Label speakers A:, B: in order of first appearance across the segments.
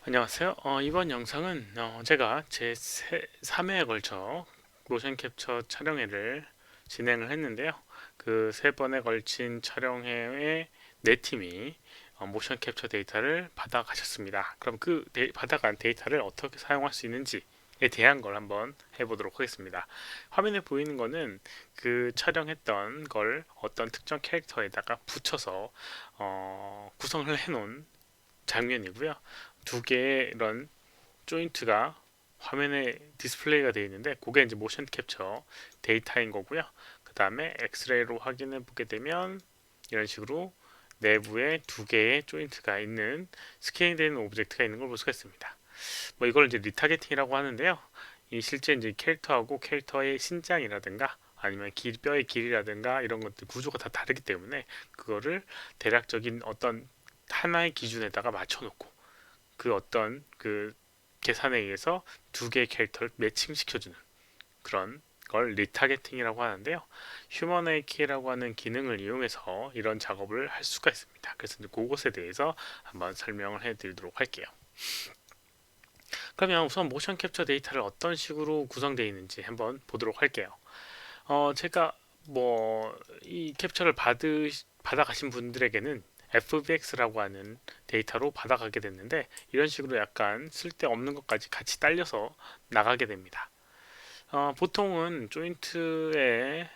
A: 안녕하세요. 이번 영상은 제가 제 3회에 걸쳐 모션 캡처 촬영회를 진행을 했는데요. 그 3번에 걸친 촬영회에 4팀이 모션 캡처 데이터를 받아가셨습니다. 그럼 그 받아간 데이터를 어떻게 사용할 수 있는지에 대한 걸 한번 해보도록 하겠습니다. 화면에 보이는 거는 그 촬영했던 걸 어떤 특정 캐릭터에다가 붙여서 구성을 해놓은 장면이고요. 두 개의 이런 조인트가 화면에 디스플레이가 되어 있는데 그게 이제 모션 캡처 데이터인 거고요. 그 다음에 엑스레이로 확인해 보게 되면 이런 식으로 내부에 두 개의 조인트가 있는 스캐닝되는 오브젝트가 있는 걸 볼 수가 있습니다. 뭐 이걸 이제 리타겟팅이라고 하는데요. 이 실제 이제 캐릭터하고 캐릭터의 신장이라든가 아니면 뼈의 길이라든가 이런 것들 구조가 다 다르기 때문에 그거를 대략적인 어떤 하나의 기준에다가 맞춰놓고 그 어떤 그 계산에 의해서 두 개의 캐릭터를 매칭시켜주는 그런 걸 리타겟팅이라고 하는데요. 휴먼 AK라고 하는 기능을 이용해서 이런 작업을 할 수가 있습니다. 그래서 이제 그것에 대해서 한번 설명을 해드리도록 할게요. 그러면 우선 모션 캡처 데이터를 어떤 식으로 구성되어 있는지 한번 보도록 할게요. 제가 뭐 이 캡처를 받아가신 분들에게는 FBX라고 하는 데이터로 받아가게 됐는데 이런 식으로 약간 쓸데없는 것까지 같이 딸려서 나가게 됩니다. 보통은 조인트에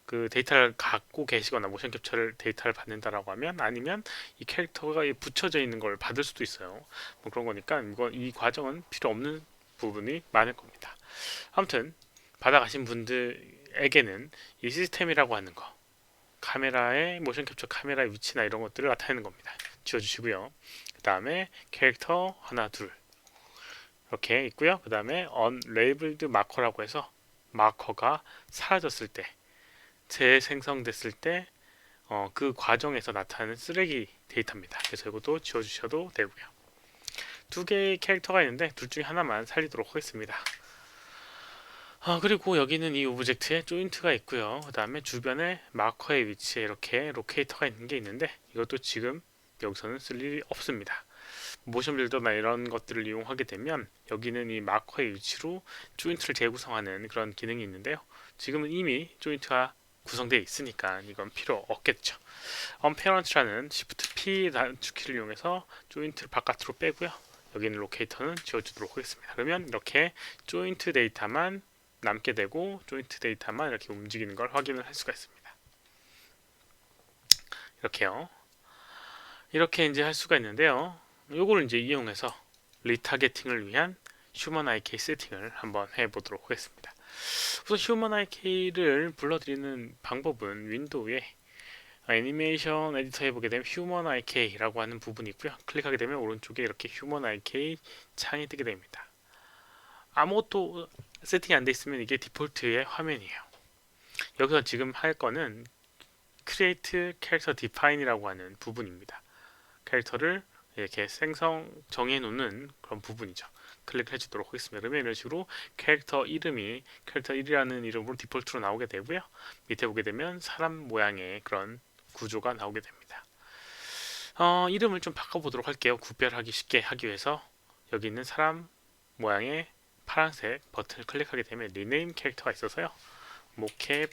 A: 그 데이터를 갖고 계시거나 모션 캡처를 데이터를 받는다라고 하면 아니면 이 캐릭터가 붙여져 있는 걸 받을 수도 있어요. 뭐 그런 거니까 이 과정은 필요 없는 부분이 많을 겁니다. 아무튼 받아가신 분들에게는 이 시스템이라고 하는 거 카메라의 모션 캡처 카메라의 위치나 이런 것들을 나타내는 겁니다. 지워주시고요. 그 다음에 캐릭터 하나 둘 이렇게 있고요. 그 다음에 unlabeled 마커라고 해서 마커가 사라졌을 때 재생성됐을 때 그 과정에서 나타나는 쓰레기 데이터입니다. 그래서 이것도 지워주셔도 되고요. 두 개의 캐릭터가 있는데 둘 중에 하나만 살리도록 하겠습니다. 그리고 여기는 이 오브젝트에 조인트가 있고요. 그 다음에 주변에 마커의 위치에 이렇게 로케이터가 있는 게 있는데 이것도 지금 여기서는 쓸 일이 없습니다. 모션 빌더나 이런 것들을 이용하게 되면 여기는 이 마커의 위치로 조인트를 재구성하는 그런 기능이 있는데요. 지금은 이미 조인트가 구성되어 있으니까 이건 필요 없겠죠. 언페어런트라는 Shift P 단축키를 이용해서 조인트를 바깥으로 빼고요. 여기는 로케이터는 지워주도록 하겠습니다. 그러면 이렇게 조인트 데이터만 남게 되고 조인트 데이터만 이렇게 움직이는 걸 확인을 할 수가 있습니다. 이렇게요. 이렇게 이제 할 수가 있는데요. 요거를 이제 이용해서 리타겟팅을 위한 휴먼 IK 세팅을 한번 해보도록 하겠습니다. 우선 휴먼 IK를 불러드리는 방법은 윈도우에 애니메이션 에디터에 보게 되면 휴먼 IK라고 하는 부분이 있고요. 클릭하게 되면 오른쪽에 이렇게 휴먼 IK 창이 뜨게 됩니다. 아무것도 세팅이 안 돼 있으면 이게 디폴트의 화면이에요. 여기서 지금 할 거는 Create Character Define이라고 하는 부분입니다. 캐릭터를 이렇게 정해 놓는 그런 부분이죠. 클릭해 주도록 하겠습니다. 그러면 이런 식으로 캐릭터 이름이 캐릭터 1이라는 이름으로 디폴트로 나오게 되고요. 밑에 보게 되면 사람 모양의 그런 구조가 나오게 됩니다. 이름을 좀 바꿔보도록 할게요. 구별하기 쉽게 하기 위해서 여기 있는 사람 모양의 파란색 버튼을 클릭하게 되면 리네임 캐릭터가 있어서요. 모캡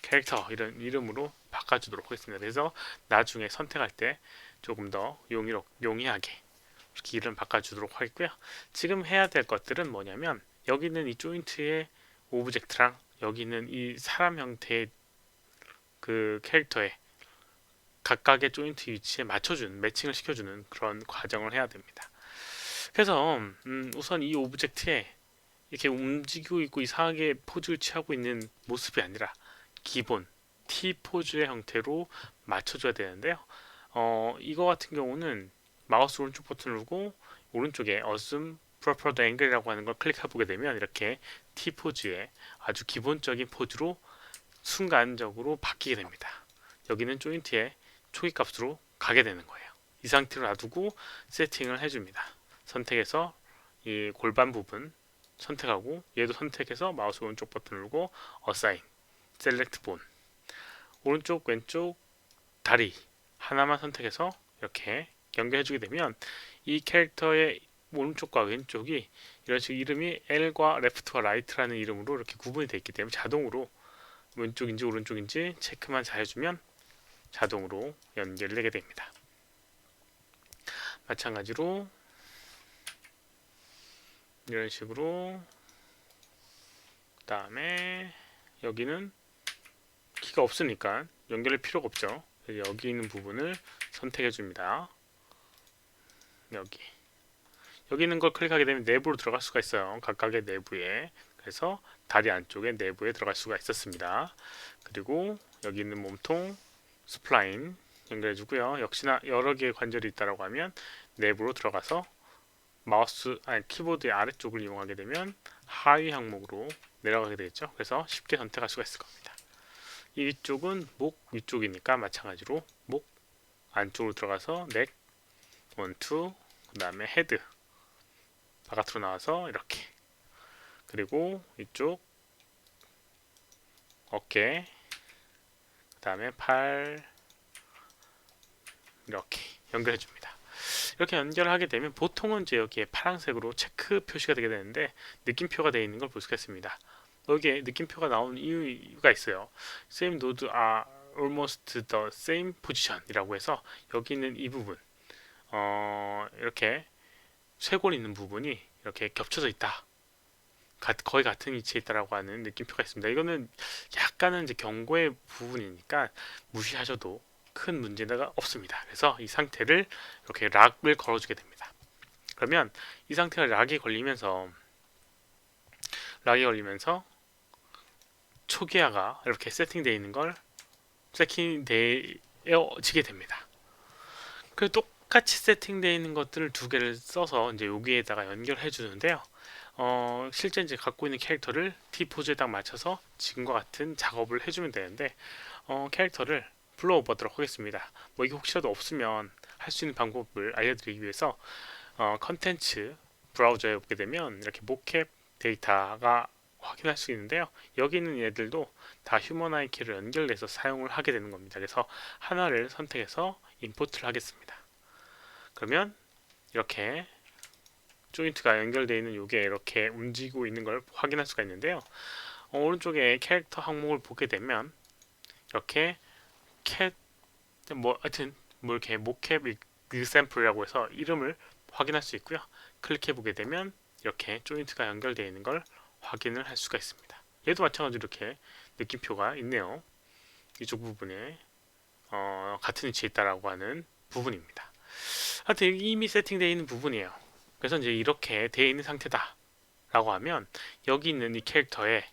A: 캐릭터 이런 이름으로 바꿔주도록 하겠습니다. 그래서 나중에 선택할 때 조금 더 용이하게 이렇게 이름 바꿔주도록 하겠고요. 지금 해야 될 것들은 뭐냐면 여기 있는 이 조인트의 오브젝트랑 여기 있는 이 사람 형태의 그 캐릭터의 각각의 조인트 위치에 맞춰주는 매칭을 시켜주는 그런 과정을 해야 됩니다. 그래서 우선 이 오브젝트에 이렇게 움직이고 있고 이상하게 포즈를 취하고 있는 모습이 아니라 기본 T 포즈의 형태로 맞춰줘야 되는데요. 이거 같은 경우는 마우스 오른쪽 버튼 누르고 오른쪽에 Assume Proper Angle이라고 하는 걸 클릭해 보게 되면 이렇게 T 포즈의 아주 기본적인 포즈로 순간적으로 바뀌게 됩니다. 여기는 조인트의 초기 값으로 가게 되는 거예요. 이 상태로 놔두고 세팅을 해줍니다. 선택해서 이 골반 부분 선택하고 얘도 선택해서 마우스 오른쪽 버튼 누르고 Assign, Select Bone 오른쪽 왼쪽 다리 하나만 선택해서 이렇게 연결해주게 되면 이 캐릭터의 오른쪽과 왼쪽이 이런 식으로 이름이 L과 레프트와 라이트라는 이름으로 이렇게 구분이 되어 있기 때문에 자동으로 왼쪽인지 오른쪽인지 체크만 잘 해주면 자동으로 연결되게 됩니다. 마찬가지로 이런 식으로 그 다음에 여기는 키가 없으니까 연결할 필요가 없죠. 여기 있는 부분을 선택해 줍니다. 여기 있는 걸 클릭하게 되면 내부로 들어갈 수가 있어요. 각각의 내부에. 그래서 다리 안쪽에 내부에 들어갈 수가 있었습니다. 그리고 여기 있는 몸통 스플라인 연결해 주고요. 역시나 여러 개의 관절이 있다라고 하면 내부로 들어가서 키보드의 아래쪽을 이용하게 되면 하위 항목으로 내려가게 되겠죠. 그래서 쉽게 선택할 수가 있을 겁니다. 이쪽은 목 위쪽이니까 마찬가지로 목 안쪽으로 들어가서 넥, 원투, 그 다음에 헤드 바깥으로 나와서 이렇게, 그리고 이쪽 어깨, 그 다음에 팔 이렇게 연결해 줍니다. 이렇게 연결하게 되면 보통은 이제 여기에 파란색으로 체크 표시가 되게 되는데 느낌표가 되어 있는 걸 볼 수가 있습니다. 여기에 느낌표가 나오는 이유가 있어요. Same node are almost the same position 이라고 해서 여기 있는 이 부분 이렇게 쇄골 있는 부분이 이렇게 겹쳐져 있다, 거의 같은 위치에 있다라고 하는 느낌표가 있습니다. 이거는 약간은 이제 경고의 부분이니까 무시하셔도 큰 문제가 없습니다. 그래서 이 상태를 이렇게 락을 걸어주게 됩니다. 그러면 이 상태가 락이 걸리면서 초기화가 이렇게 세팅되어 있는 걸 세팅되어지게 됩니다. 그 똑같이 세팅되어 있는 것들을 두 개를 써서 이제 여기에다가 연결해 주는데요. 실제 이제 갖고 있는 캐릭터를 T포즈에 딱 맞춰서 지금과 같은 작업을 해주면 되는데 캐릭터를 불러오도록 하겠습니다. 뭐 이게 혹시라도 없으면 할 수 있는 방법을 알려드리기 위해서 컨텐츠 브라우저에 오게 되면 이렇게 모캡 데이터가 확인할 수 있는데요. 여기 있는 얘들도 다 휴먼 아이 키를 연결해서 사용을 하게 되는 겁니다. 그래서 하나를 선택해서 임포트를 하겠습니다. 그러면 이렇게 조인트가 연결되어 있는 이게 이렇게 움직이고 있는 걸 확인할 수가 있는데요. 오른쪽에 캐릭터 항목을 보게 되면 이렇게 하여튼 이렇게 모캡 example이라고 해서 이름을 확인할 수 있고요. 클릭해 보게 되면 이렇게 조인트가 연결되어 있는 걸 확인을 할 수가 있습니다. 얘도 마찬가지로 이렇게 느낌표가 있네요. 이쪽 부분에 같은 위치에 있다라고 하는 부분입니다. 하여튼 이미 세팅되어 있는 부분이에요. 그래서 이제 이렇게 되어 있는 상태다 라고 하면 여기 있는 이 캐릭터의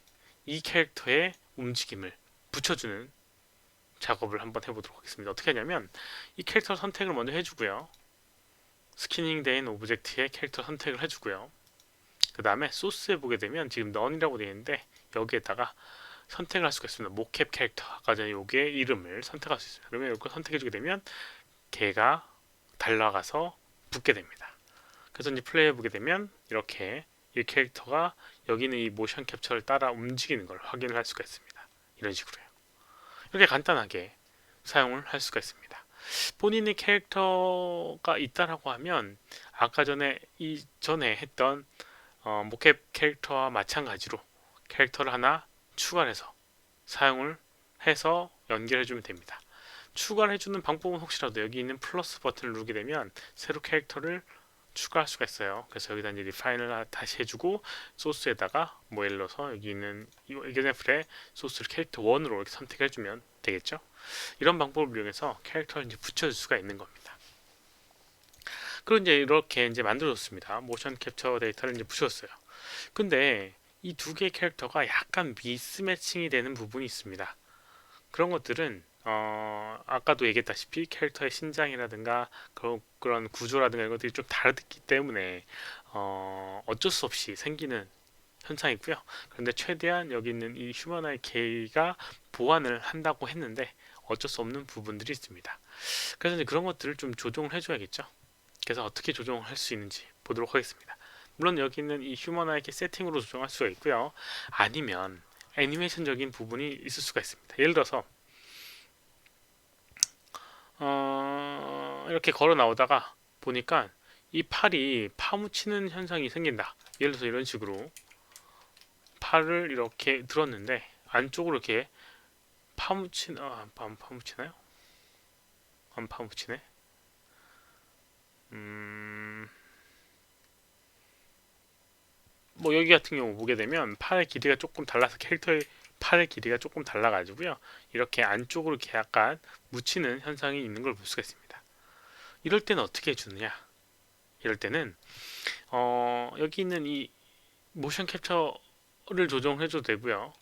A: 움직임을 붙여주는 작업을 한번 해보도록 하겠습니다. 어떻게 하냐면 이 캐릭터 선택을 먼저 해주고요. 스키닝 된 오브젝트의 캐릭터 선택을 해주고요. 그 다음에 소스에 보게 되면 지금 none이라고 되어 있는데 여기에다가 선택을 할 수가 있습니다. 모캡 캐릭터, 아까 전에 요게 이름을 선택할 수 있습니다. 그러면 이걸 선택해주게 되면 걔가 달라가서 붙게 됩니다. 그래서 이제 플레이해 보게 되면 이렇게 이 캐릭터가 여기 있는 이 모션 캡처를 따라 움직이는 걸 확인을 할 수가 있습니다. 이런 식으로요. 이렇게 간단하게 사용을 할 수가 있습니다. 본인의 캐릭터가 있다라고 하면 아까 전에 했던 모캡 캐릭터와 마찬가지로 캐릭터를 하나 추가를 해서 사용을 해서 연결해 주면 됩니다. 추가를 해주는 방법은 혹시라도 여기 있는 플러스 버튼을 누르게 되면 새로 캐릭터를 추가할 수가 있어요. 그래서 여기다 이제 리파인을 다시 해주고 소스에다가 뭐 예를 들어서 여기 있는 이 example에 소스를 캐릭터 1으로 이렇게 선택해주면 되겠죠. 이런 방법을 이용해서 캐릭터를 이제 붙여줄 수가 있는 겁니다. 그리고 이제 이렇게 이제 만들어줬습니다. 모션 캡처 데이터를 이제 붙였어요. 근데 이 두 개의 캐릭터가 약간 미스매칭이 되는 부분이 있습니다. 그런 것들은 아까도 얘기했다시피 캐릭터의 신장이라든가 그런 구조라든가 이런 것들이 좀 다르기 때문에 어쩔 수 없이 생기는 현상이고요. 그런데 최대한 여기 있는 이 휴머나이 K가 보완을 한다고 했는데 어쩔 수 없는 부분들이 있습니다. 그래서 이제 그런 것들을 좀 조정을 해줘야겠죠. 그래서 어떻게 조정을 할 수 있는지 보도록 하겠습니다. 물론 여기 있는 이 휴머나이 K 세팅으로 조정할 수가 있고요. 아니면 애니메이션적인 부분이 있을 수가 있습니다. 예를 들어서 이렇게 걸어 나오다가 보니까 이 팔이 파묻히는 현상이 생긴다. 예를 들어서 이런 식으로 팔을 이렇게 들었는데 안쪽으로 이렇게 안 파묻히나요? 안 파묻히네. 뭐 여기 같은 경우 보게 되면 팔의 길이가 조금 달라서 캐릭터의 팔의 길이가 조금 달라가지고요. 이렇게 안쪽으로 이렇게 약간 묻히는 현상이 있는 걸 볼 수가 있습니다. 이럴 때는 어떻게 해주느냐? 이럴 때는 여기 있는 이 모션 캡처를 조정해줘도 되고요.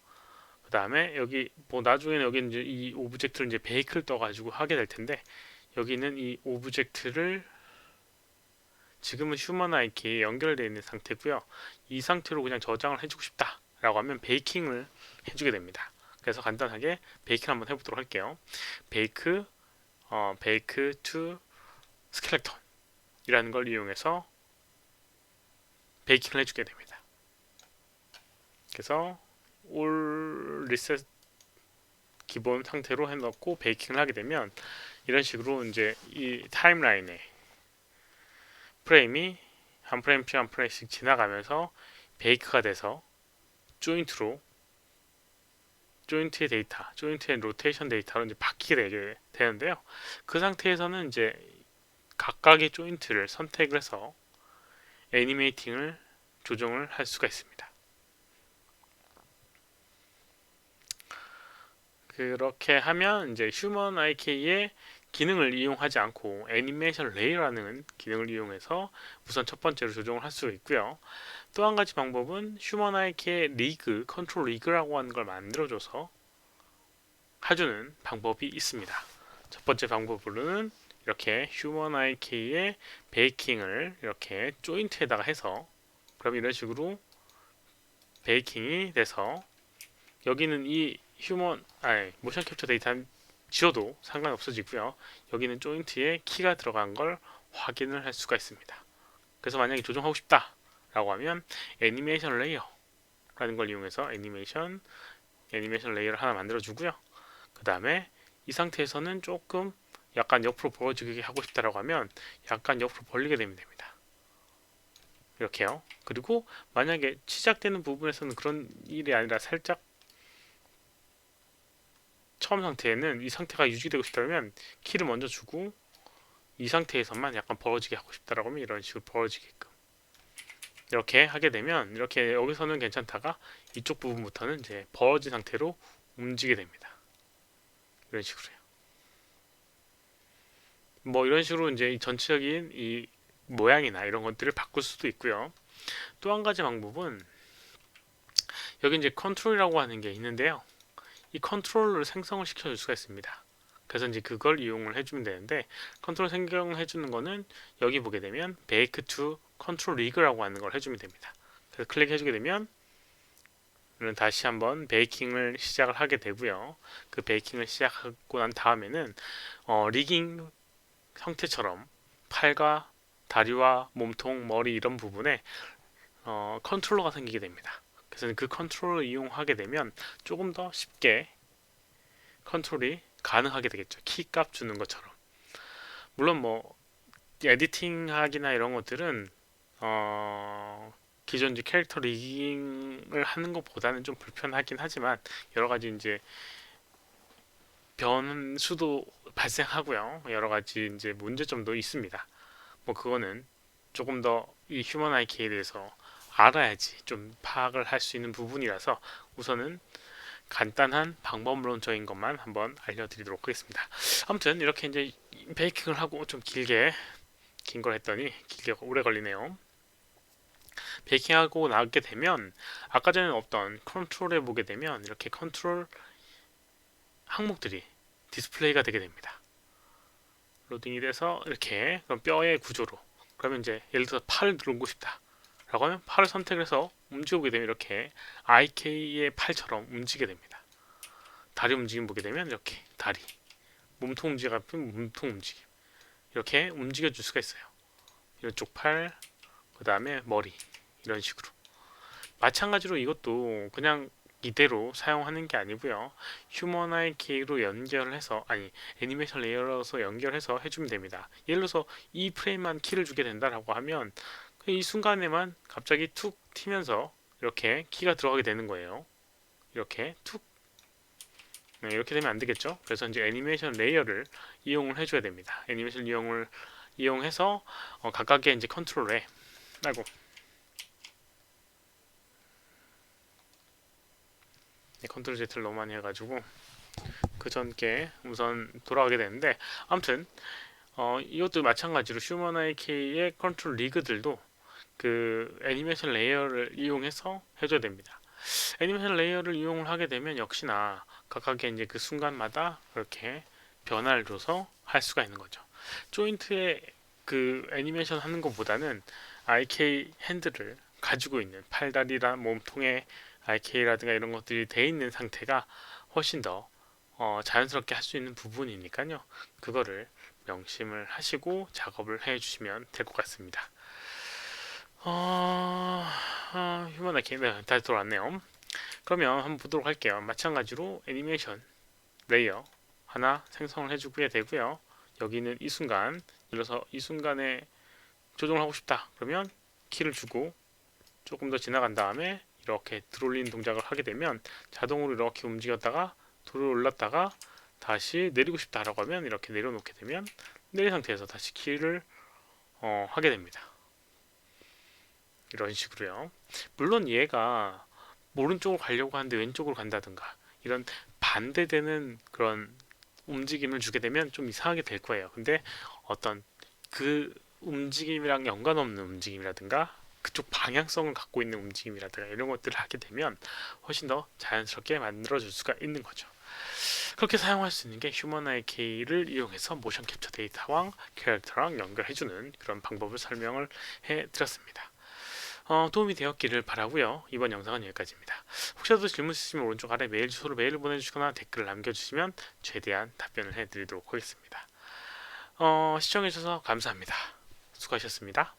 A: 그 다음에 여기 뭐 나중에는 여기 이제 이 오브젝트를 이제 베이크를 떠가지고 하게 될 텐데 여기 있는 이 오브젝트를 지금은 휴먼 IK에 연결되어 있는 상태고요. 이 상태로 그냥 저장을 해주고 싶다 라고 하면 베이킹을 해주게 됩니다. 그래서 간단하게 베이킹 한번 해보도록 할게요. 베이크 to 스켈레톤 이라는 걸 이용해서 베이킹을 해주게 됩니다. 그래서 올 리셋 기본 상태로 해놓고 베이킹을 하게 되면 이런 식으로 이제 이 타임라인에 프레임이 한 프레임씩 한 프레임씩 지나가면서 베이크가 돼서 조인트로 조인트의 데이터, 조인트의 로테이션 데이터로 이제 바뀌게 되는데요. 그 상태에서는 이제 각각의 조인트를 선택을 해서 애니메이팅을 조정을 할 수가 있습니다. 그렇게 하면 이제 휴먼 IK의 기능을 이용하지 않고 애니메이션 레이어라는 기능을 이용해서 우선 첫 번째로 조정을 할 수가 있고요. 또 한 가지 방법은 휴먼 IK의 리그, 컨트롤 리그라고 하는 걸 만들어줘서 해주는 방법이 있습니다. 첫 번째 방법으로는 이렇게 휴먼 IK의 베이킹을 이렇게 조인트에다가 해서 그럼 이런 식으로 베이킹이 돼서 여기는 이 모션 캡처 데이터는 지워도 상관없어지고요. 여기는 조인트에 키가 들어간 걸 확인을 할 수가 있습니다. 그래서 만약에 조정하고 싶다 라고 하면 애니메이션 레이어라는 걸 이용해서 애니메이션 레이어를 하나 만들어 주고요. 그 다음에 이 상태에서는 조금 약간 옆으로 벌어지게 하고 싶다라고 하면 약간 옆으로 벌리게 되면 됩니다. 이렇게요. 그리고 만약에 시작되는 부분에서는 그런 일이 아니라 살짝 처음 상태에는 이 상태가 유지되고 싶다면 키를 먼저 주고 이 상태에서만 약간 벌어지게 하고 싶다라고 하면 이런 식으로 벌어지게끔 이렇게 하게 되면 이렇게 여기서는 괜찮다가 이쪽 부분부터는 이제 벌어진 상태로 움직이게 됩니다. 이런 식으로요. 뭐 이런 식으로 이제 이 전체적인 이 모양이나 이런 것들을 바꿀 수도 있고요. 또 한 가지 방법은 여기 이제 컨트롤이라고 하는 게 있는데요. 이 컨트롤을 생성을 시켜줄 수가 있습니다. 그래서 이제 그걸 이용을 해주면 되는데 컨트롤 생성해 주는 거는 여기 보게 되면 Bake to Control Rig라고 하는 걸 해주면 됩니다. 그래서 클릭해주게 되면 다시 한번 베이킹을 시작을 하게 되고요. 그 베이킹을 시작하고 난 다음에는 리깅 형태처럼 팔과 다리와 몸통, 머리 이런 부분에 컨트롤러가 생기게 됩니다. 그래서 그 컨트롤을 이용하게 되면 조금 더 쉽게 컨트롤이 가능하게 되겠죠. 키 값 주는 것처럼. 물론 뭐 에디팅하기나 이런 것들은 기존 이제 캐릭터 리깅을 하는 것보다는 좀 불편하긴 하지만 여러 가지 이제 변수도 발생하고요. 여러 가지 이제 문제점도 있습니다. 뭐 그거는 조금 더 이 휴먼 IK에 대해서 알아야지 좀 파악을 할 수 있는 부분이라서 우선은 간단한 방법론적인 것만 한번 알려드리도록 하겠습니다. 아무튼 이렇게 이제 베이킹을 하고 좀 긴 걸 했더니 길게 오래 걸리네요. 베이킹하고 나게 되면 아까 전에 없던 컨트롤에 보게 되면 이렇게 컨트롤 항목들이 디스플레이가 되게 됩니다. 로딩이 돼서 이렇게 그럼 뼈의 구조로 그러면 이제 예를 들어서 팔을 누르고 싶다 라고 하면 팔을 선택해서 움직이게 되면 이렇게 IK의 팔처럼 움직이게 됩니다. 다리 움직임 보게 되면 이렇게 다리 몸통 움직임 같은 몸통 움직임 이렇게 움직여 줄 수가 있어요. 이쪽 팔, 그 다음에 머리 이런 식으로 마찬가지로 이것도 그냥 이대로 사용하는 게 아니고요. 휴먼 IK로 연결을 해서, 아니, 애니메이션 레이어로서 연결해서 해주면 됩니다. 예를 들어서 이 프레임만 키를 주게 된다라고 하면 이 순간에만 갑자기 툭 튀면서 이렇게 키가 들어가게 되는 거예요. 이렇게 툭. 네, 이렇게 되면 안 되겠죠. 그래서 이제 애니메이션 레이어를 이용을 해줘야 됩니다. 애니메이션 이용해서 각각의 이제 컨트롤에, 아이고, 네, 컨트롤 Z를 너무 많이 해가지고 그 전께 우선 돌아가게 되는데, 아무튼 이것도 마찬가지로 휴먼 IK의 컨트롤 리그들도 그 애니메이션 레이어를 이용해서 해줘야 됩니다. 애니메이션 레이어를 이용을 하게 되면 역시나 각각의 이제 그 순간마다 이렇게 변화를 줘서 할 수가 있는 거죠. 조인트에 그 애니메이션 하는 것보다는 IK 핸들을 가지고 있는 팔다리랑 몸통에 IK라든가 이런 것들이 돼 있는 상태가 훨씬 더 자연스럽게 할 수 있는 부분이니까요. 그거를 명심을 하시고 작업을 해 주시면 될 것 같습니다. 휴먼 IK, 네, 다시 돌아왔네요. 그러면 한번 보도록 할게요. 마찬가지로 애니메이션 레이어 하나 생성을 해주게 되고요. 여기는 이 순간, 예를 들어서 이 순간에 조정을 하고 싶다. 그러면 키를 주고 조금 더 지나간 다음에 이렇게 들어올리는 동작을 하게 되면 자동으로 이렇게 움직였다가 들어올랐다가 다시 내리고 싶다라고 하면 이렇게 내려놓게 되면 내린 상태에서 다시 키를 하게 됩니다. 이런 식으로요. 물론 얘가 오른쪽으로 가려고 하는데 왼쪽으로 간다든가 이런 반대되는 그런 움직임을 주게 되면 좀 이상하게 될 거예요. 근데 어떤 그 움직임이랑 연관없는 움직임이라든가 그쪽 방향성을 갖고 있는 움직임이라든가 이런 것들을 하게 되면 훨씬 더 자연스럽게 만들어줄 수가 있는 거죠. 그렇게 사용할 수 있는 게 휴먼 IK를 이용해서 모션 캡처 데이터와 캐릭터랑 연결해주는 그런 방법을 설명을 해드렸습니다. 도움이 되었기를 바라고요. 이번 영상은 여기까지입니다. 혹시라도 질문 있으시면 오른쪽 아래 메일 주소로 메일을 보내주시거나 댓글을 남겨주시면 최대한 답변을 해드리도록 하겠습니다. 시청해주셔서 감사합니다. 수고하셨습니다.